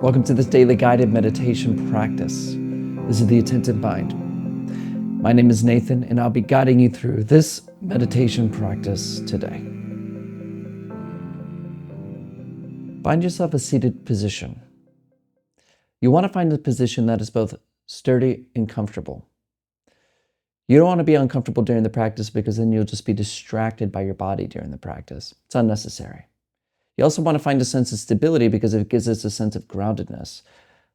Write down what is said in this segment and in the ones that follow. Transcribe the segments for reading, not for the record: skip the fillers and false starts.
Welcome to this daily guided meditation practice. This is the Attentive Mind. My name is Nathan, and I'll be guiding you through this meditation practice today. Find yourself a seated position. You want to find a position that is both sturdy and comfortable. You don't want to be uncomfortable during the practice because then you'll just be distracted by your body during the practice. It's unnecessary. You also want to find a sense of stability because it gives us a sense of groundedness,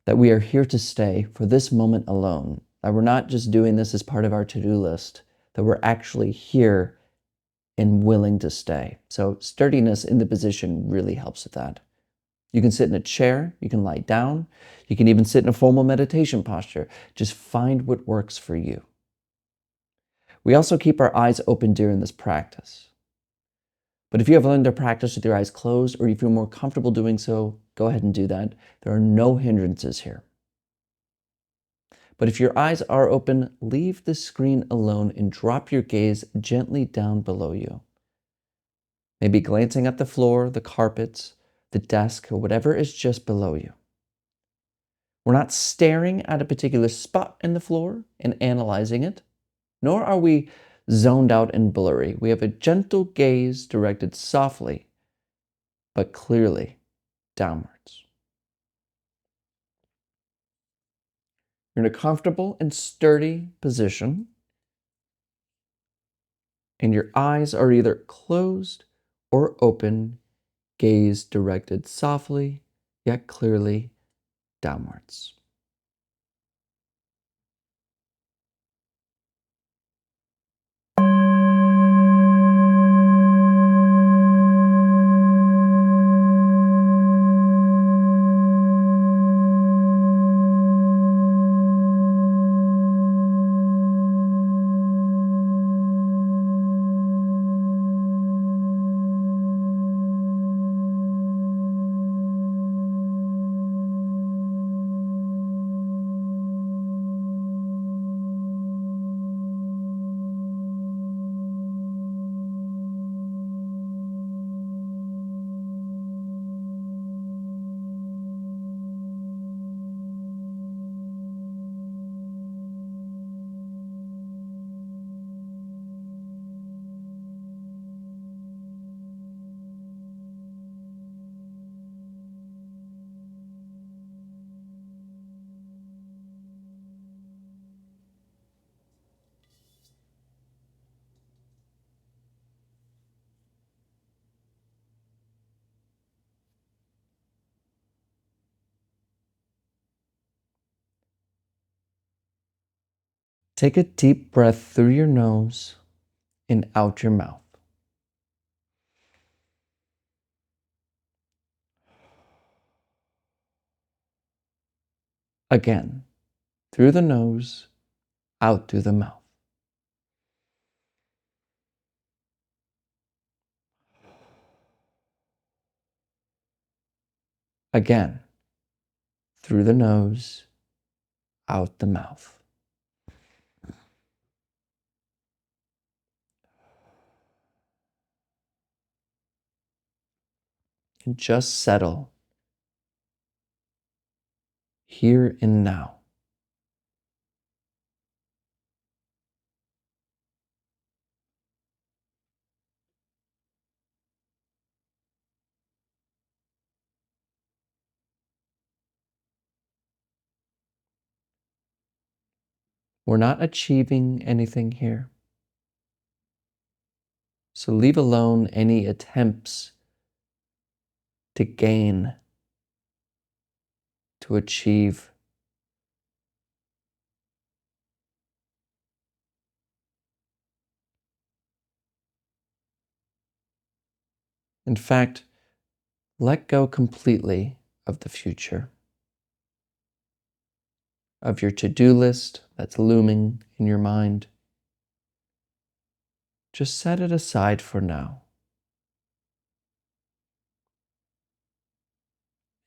that we are here to stay for this moment alone, that we're not just doing this as part of our to-do list, that we're actually here and willing to stay. So sturdiness in the position really helps with that. You can sit in a chair, you can lie down, you can even sit in a formal meditation posture. Just find what works for you. We also keep our eyes open during this practice. But if you have learned to practice with your eyes closed, or you feel more comfortable doing so, go ahead and do that. There are no hindrances here. But if your eyes are open, leave the screen alone and drop your gaze gently down below you. Maybe glancing at the floor, the carpets, the desk, or whatever is just below you. We're not staring at a particular spot in the floor and analyzing it, nor are we zoned out and blurry. We have a gentle gaze directed softly, but clearly downwards. You're in a comfortable and sturdy position, and your eyes are either closed or open, gaze directed softly yet clearly downwards. Take a deep breath through your nose and out your mouth. Again, through the nose, out through the mouth. Again, through the nose, out the mouth. And just settle here and now. We're not achieving anything here. So leave alone any attempts to gain, to achieve. In fact, let go completely of the future, of your to-do list that's looming in your mind. Just set it aside for now.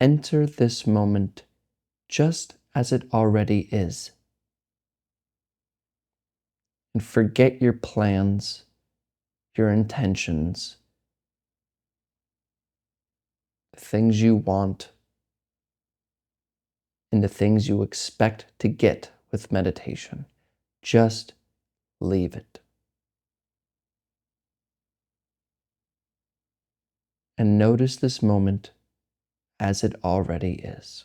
Enter this moment just as it already is. And forget your plans, your intentions, the things you want. in the things you expect to get with meditation. Just leave it. And notice this moment as it already is.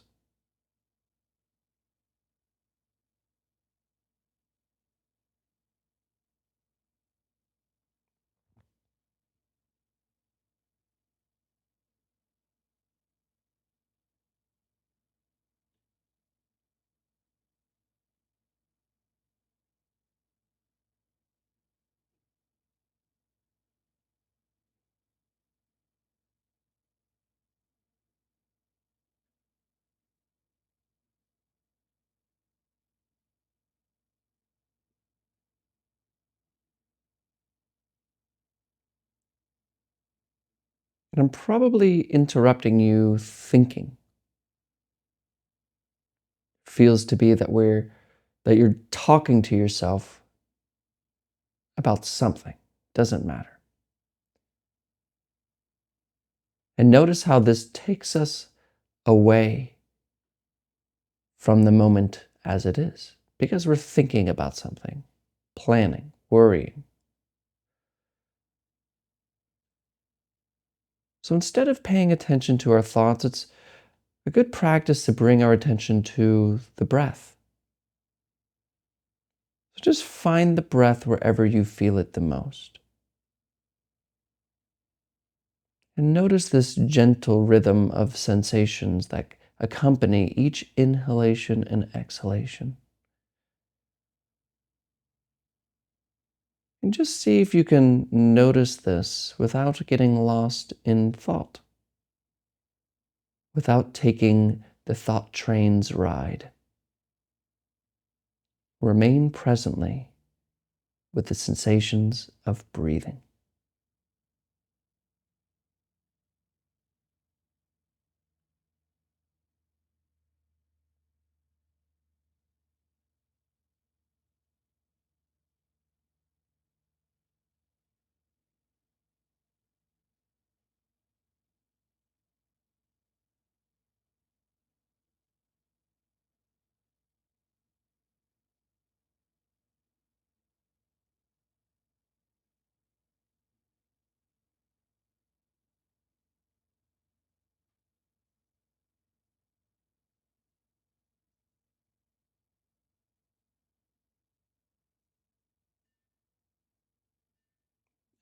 And I'm probably interrupting you thinking. Feels to be that you're talking to yourself about something. Doesn't matter. And notice how this takes us away from the moment as it is, because we're thinking about something, planning, worrying. So instead of paying attention to our thoughts, it's a good practice to bring our attention to the breath. So just find the breath wherever you feel it the most. And notice this gentle rhythm of sensations that accompany each inhalation and exhalation. And just see if you can notice this without getting lost in thought, without taking the thought train's ride. Remain presently with the sensations of breathing.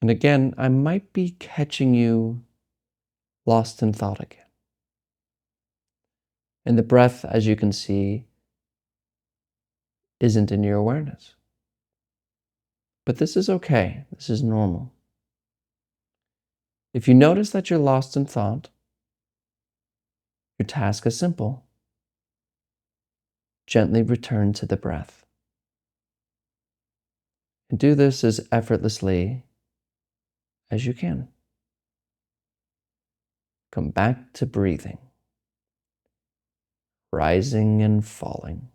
And again, I might be catching you lost in thought again. And the breath, as you can see, isn't in your awareness. But this is okay. This is normal. If you notice that you're lost in thought, your task is simple. Gently return to the breath. And do this as effortlessly as you can. Come back to breathing, rising and falling.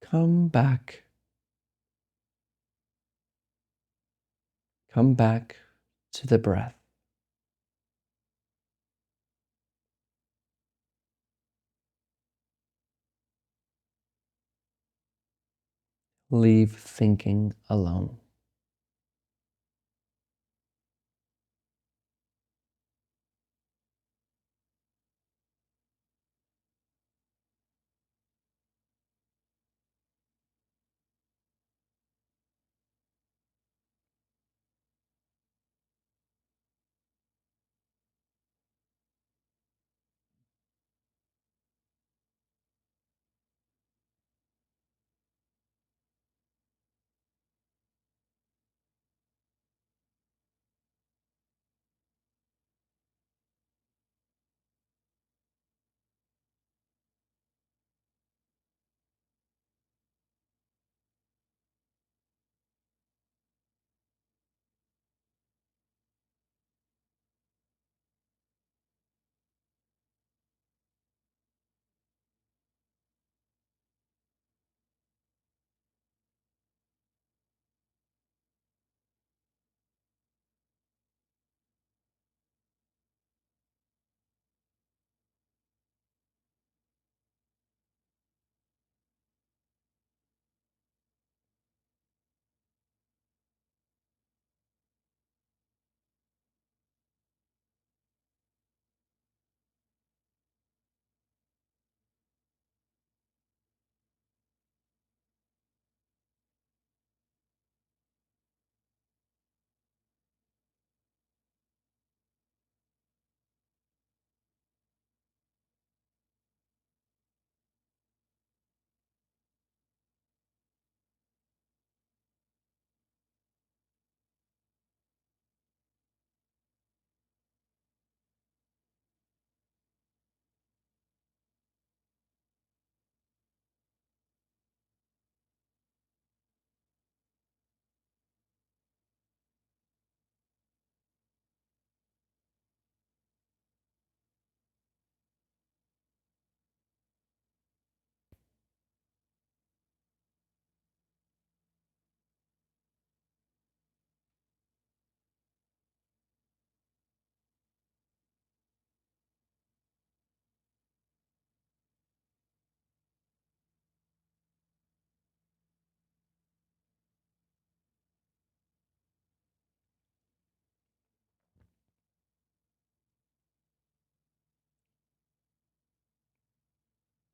Come back Come back to the breath. Leave thinking alone.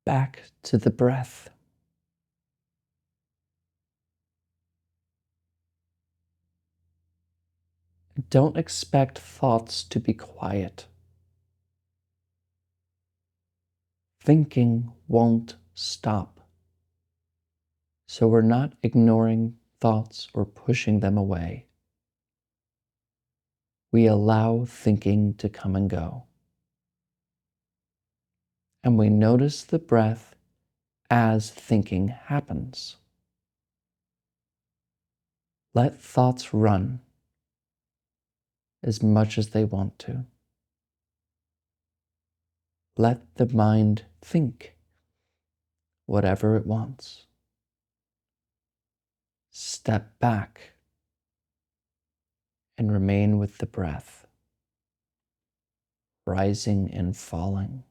Back to the breath. Don't expect thoughts to be quiet. Thinking won't stop. So we're not ignoring thoughts or pushing them away. We allow thinking to come and go. And we notice the breath as thinking happens. Let thoughts run as much as they want to. Let the mind think whatever it wants. Step back and remain with the breath, rising and falling.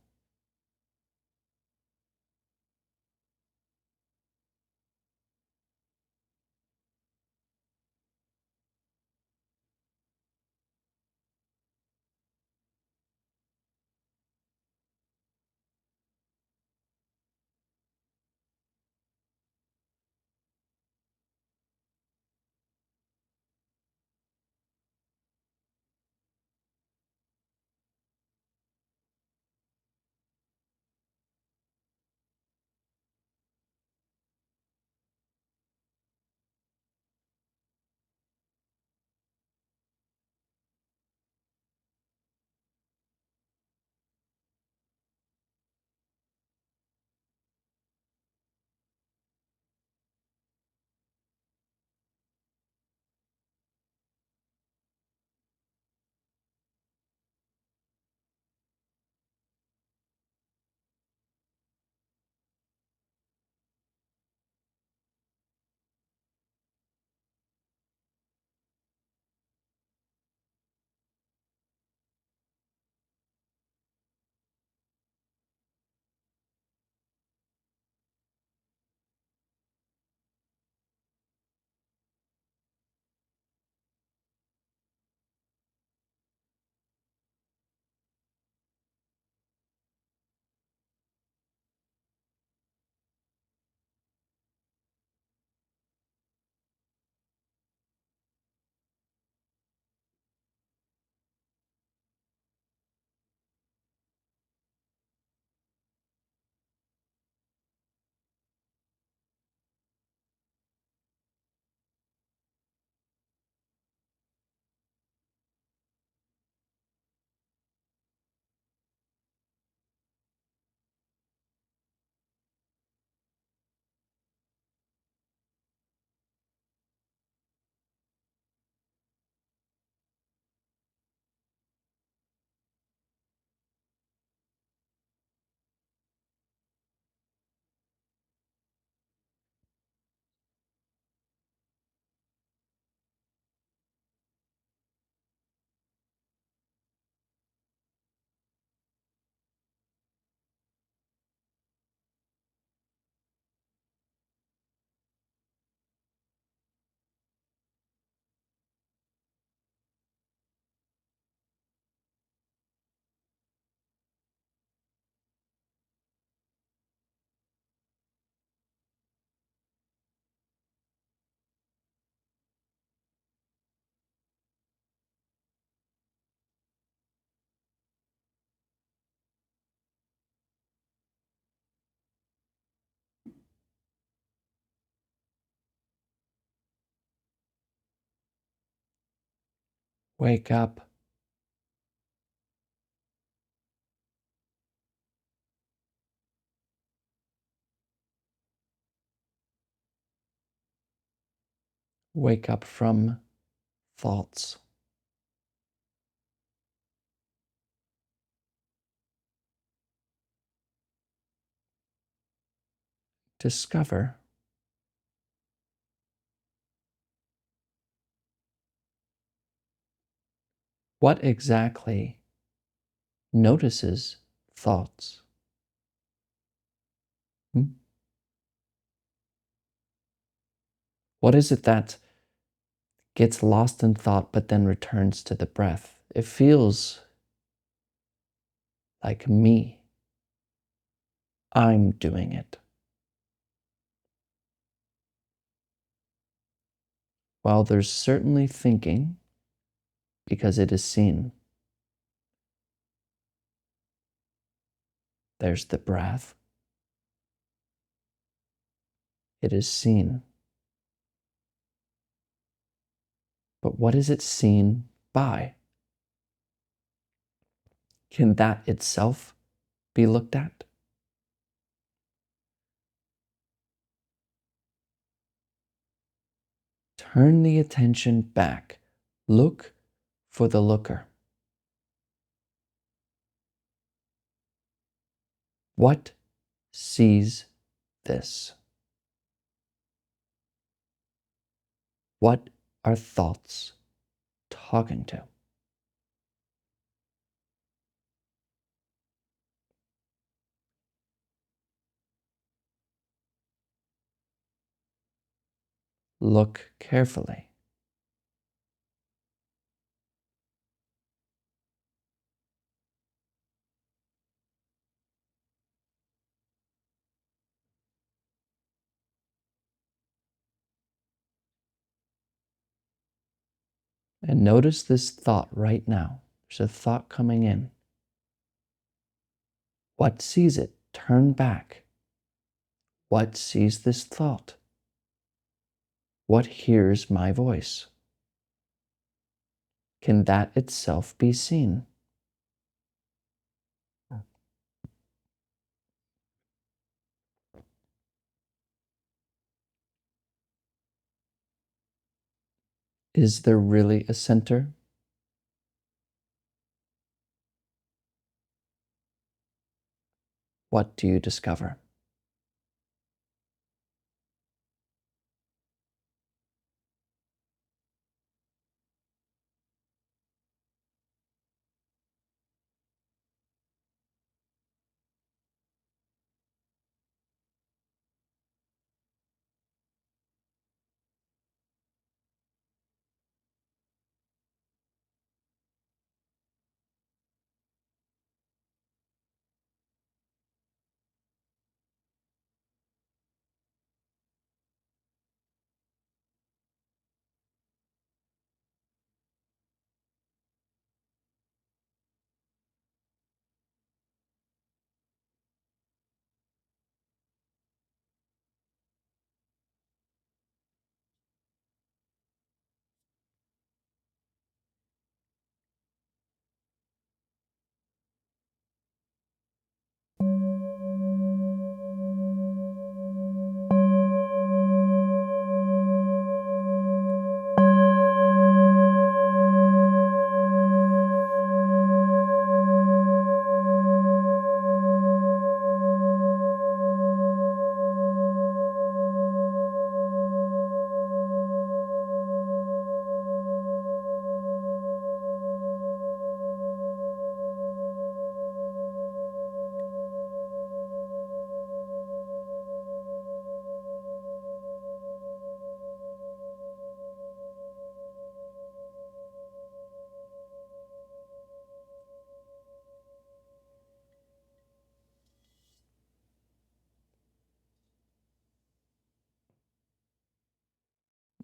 Wake up. Wake up from thoughts. Discover what exactly notices thoughts. Hmm? What is it that gets lost in thought but then returns to the breath? It feels like me. I'm doing it. While there's certainly thinking, because it is seen, there's the breath. It is seen. But what is it seen by? Can that itself be looked at? Turn the attention back. Look for the looker. What sees this? What are thoughts talking to? Look carefully. And notice this thought right now. There's a thought coming in. What sees it? Turn back. What sees this thought? What hears my voice? Can that itself be seen? Is there really a center? What do you discover?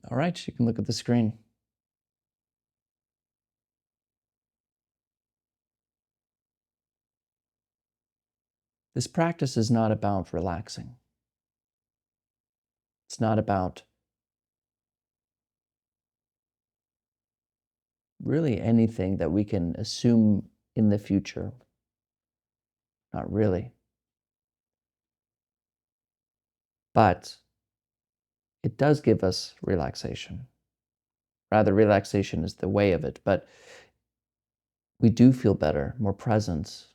All right, you can look at the screen. This practice is not about relaxing. It's not about really anything that we can assume in the future. Not really. But it does give us relaxation. Rather, relaxation is the way of it, but we do feel better, more presence.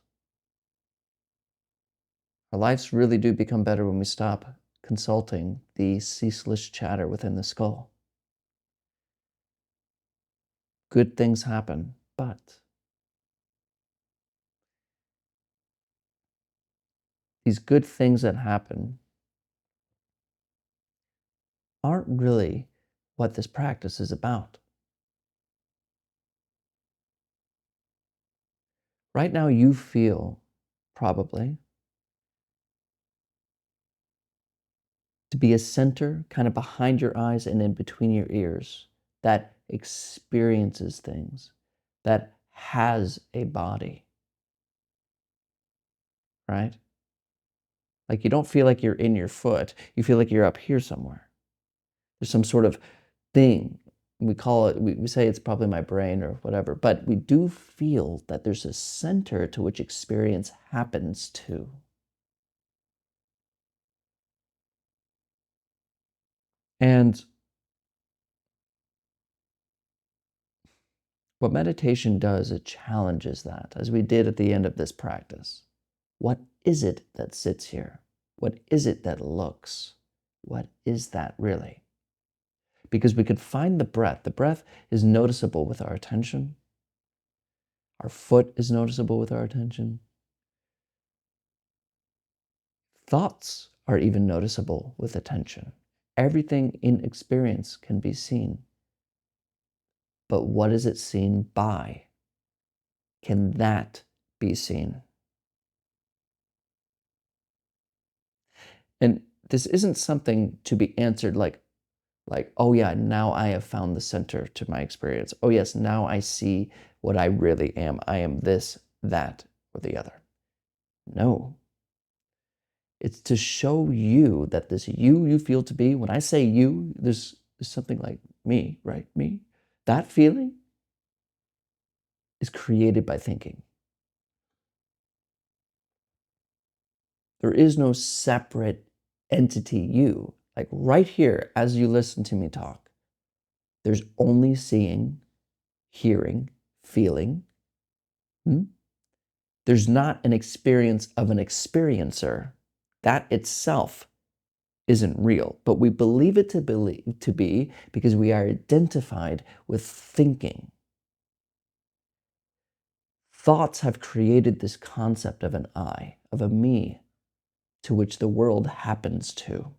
Our lives really do become better when we stop consulting the ceaseless chatter within the skull. Good things happen, but these good things that happen aren't really what this practice is about. Right now, you feel probably to be a center kind of behind your eyes and in between your ears that experiences things, that has a body, right? Like you don't feel like you're in your foot, you feel like you're up here somewhere. There's some sort of thing. We call it, we say it's probably my brain or whatever, but we do feel that there's a center to which experience happens to. And what meditation does, it challenges that, as we did at the end of this practice. What is it that sits here? What is it that looks? What is that really? Because we could find the breath. The breath is noticeable with our attention. Our foot is noticeable with our attention. Thoughts are even noticeable with attention. Everything in experience can be seen. But what is it seen by? Can that be seen? And this isn't something to be answered like, oh yeah, now I have found the center to my experience. Oh yes, now I see what I really am. I am this, that, or the other. No. It's to show you that this you feel to be, when I say you, there's something like me, right? Me. That feeling is created by thinking. There is no separate entity you. Like right here, as you listen to me talk, there's only seeing, hearing, feeling. There's not an experience of an experiencer. That itself isn't real, but we believe it to be because we are identified with thinking. Thoughts have created this concept of an I, of a me, to which the world happens to.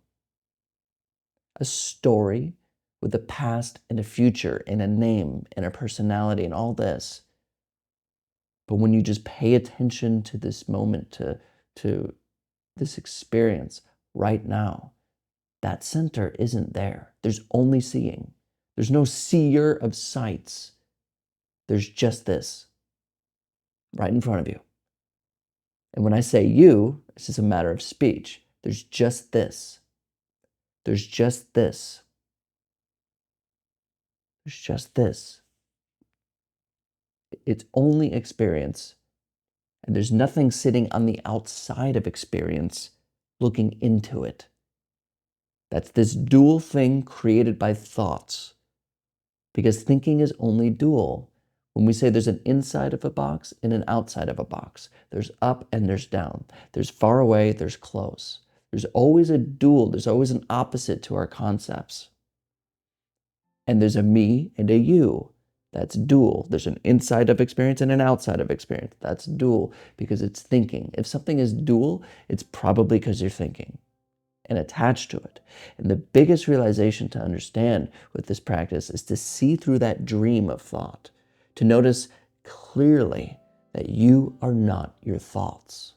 A story with a past and a future and a name and a personality and all this. But when you just pay attention to this moment, to this experience right now, that center isn't there. There's only seeing. There's no seer of sights. There's just this right in front of you. And when I say you, it's just a matter of speech. There's just this. There's just this. There's just this. It's only experience. And there's nothing sitting on the outside of experience looking into it. That's this dual thing created by thoughts. Because thinking is only dual. When we say there's an inside of a box and an outside of a box, there's up and there's down. There's far away, there's close. There's always a dual, there's always an opposite to our concepts. And there's a me and a you. That's dual. There's an inside of experience and an outside of experience. That's dual because it's thinking. If something is dual, it's probably because you're thinking and attached to it. And the biggest realization to understand with this practice is to see through that dream of thought, to notice clearly that you are not your thoughts.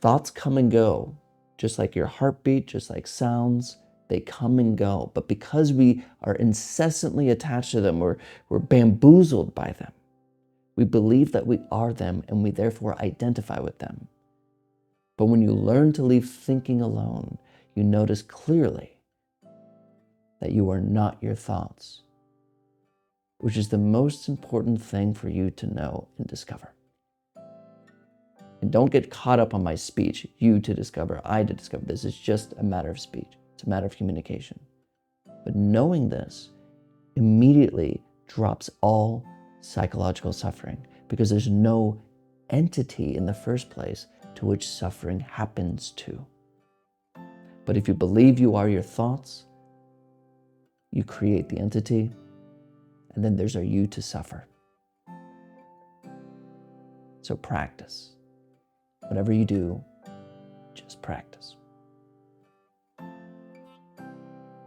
Thoughts come and go, just like your heartbeat, just like sounds, they come and go. But because we are incessantly attached to them, we're bamboozled by them. We believe that we are them and we therefore identify with them. But when you learn to leave thinking alone, you notice clearly that you are not your thoughts. which is the most important thing for you to know and discover. And don't get caught up on my speech, you to discover, I to discover. This is just a matter of speech. It's a matter of communication. But knowing this immediately drops all psychological suffering, because there's no entity in the first place to which suffering happens to. But if you believe you are your thoughts, you create the entity, and then there's a you to suffer. So practice. Whatever you do, just practice.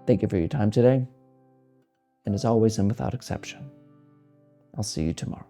Thank you for your time today. And as always, and without exception, I'll see you tomorrow.